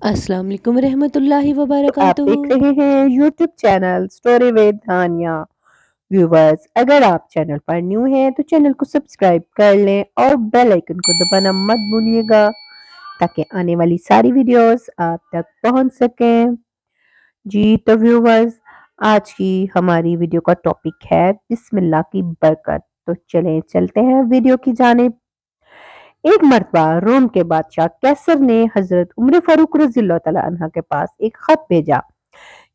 السلام علیکم ورحمۃ اللہ آپ وبرکاتہ۔ دیکھ رہے ہیں YouTube channel story with Dhanya. Viewers, اگر آپ چینل پر نیو ہیں تو چینل کو سبسکرائب کر لیں اور بیل آئکن کو دبانا مت بھولیے گا تاکہ آنے والی ساری ویڈیوز آپ تک پہنچ سکیں۔ جی تو ویورز، آج کی ہماری ویڈیو کا ٹاپک ہے بسم اللہ کی برکت۔ تو چلیں چلتے ہیں ویڈیو کی جانب۔ ایک مرتبہ روم کے بادشاہ کیسر نے حضرت عمر فاروق رضی اللہ تعالیٰ عنہ کے پاس ایک خط بھیجا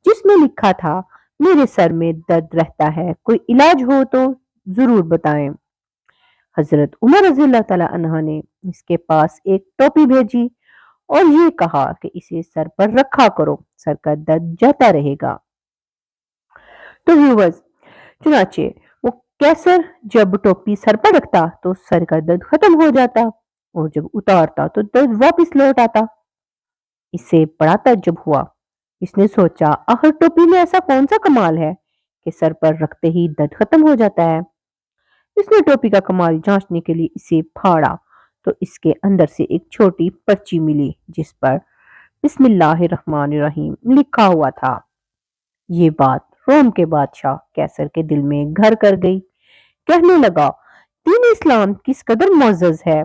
جس میں لکھا تھا، میرے سر میں درد رہتا ہے، کوئی علاج ہو تو ضرور بتائیں۔ حضرت عمر رضی اللہ تعالیٰ عنہ نے اس کے پاس ایک ٹوپی بھیجی اور یہ کہا کہ اسے سر پر رکھا کرو، سر کا درد جاتا رہے گا۔ تو ویورز، چنانچہ وہ کیسر جب ٹوپی سر پر رکھتا تو سر کا درد ختم ہو جاتا اور جب اتارتا تو درد واپس لوٹ آتا۔ اس سے بڑا تعجب ہوا۔ اس نے سوچا، آخر ٹوپی میں ایسا کون سا کمال ہے کہ سر پر رکھتے ہی درد ختم ہو جاتا ہے؟ اس نے ٹوپی کا کمال جانچنے کے لیے اسے پھاڑا تو اس کے اندر سے ایک چھوٹی پرچی ملی جس پر بسم اللہ الرحمن الرحیم لکھا ہوا تھا۔ یہ بات روم کے بادشاہ کیسر کے دل میں گھر کر گئی۔ کہنے لگا، دین اسلام کس قدر معزز ہے،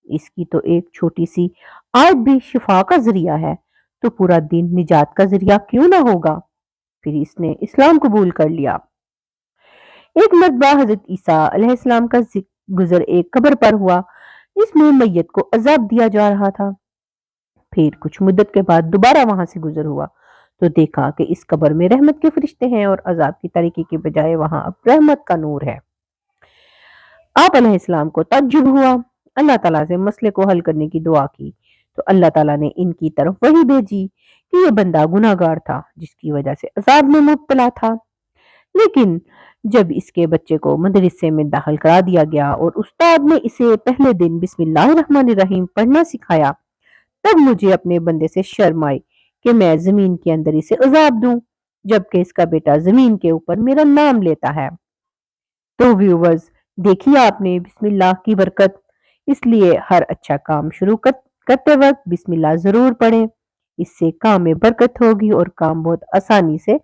اس کی تو ایک چھوٹی سی آیت بھی شفا کا ذریعہ ہے، تو پورا دین نجات کا ذریعہ کیوں نہ ہوگا؟ پھر اس نے اسلام قبول کر لیا۔ ایک مرتبہ حضرت عیسیٰ علیہ السلام کا گزر ایک قبر پر ہوا جس میں میت کو عذاب دیا جا رہا تھا۔ پھر کچھ مدت کے بعد دوبارہ وہاں سے گزر ہوا تو دیکھا کہ اس قبر میں رحمت کے فرشتے ہیں اور عذاب کی تاریکی کے بجائے وہاں اب رحمت کا نور ہے۔ آپ علیہ السلام کو تعجب ہوا، اللہ تعالیٰ سے مسئلے کو حل کرنے کی دعا کی تو اللہ تعالیٰ نے ان کی طرف وحی بھیجی کہ یہ بندہ گناہ گار تھا جس کی وجہ سے عذاب میں مبتلا تھا، لیکن جب اس کے بچے کو مدرسے میں داخل کرا دیا گیا اور استاد نے اسے پہلے دن بسم اللہ الرحمن الرحیم پڑھنا سکھایا، تب مجھے اپنے بندے سے شرم آئی کہ میں زمین کے اندر اسے عذاب دوں جبکہ اس کا بیٹا زمین کے اوپر میرا نام لیتا ہے۔ تو ویورز، دیکھیے آپ نے بسم اللہ کی برکت، اس لیے ہر اچھا کام شروع کرتے وقت بسم اللہ ضرور پڑھیں، اس سے کام میں برکت ہوگی اور کام بہت آسانی سے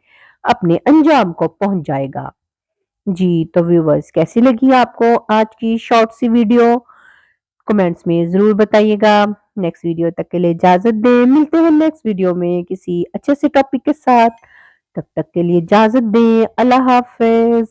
اپنے انجام کو پہنچ جائے گا۔ جی تو ویورز، کیسی لگی آپ کو آج کی شارٹ سی ویڈیو؟ کمنٹس میں ضرور بتائیے گا۔ نیکسٹ ویڈیو تک کے لیے اجازت دیں، ملتے ہیں نیکسٹ ویڈیو میں کسی اچھے سے ٹاپک کے ساتھ۔ تب تک کے لیے اجازت دیں، اللہ حافظ۔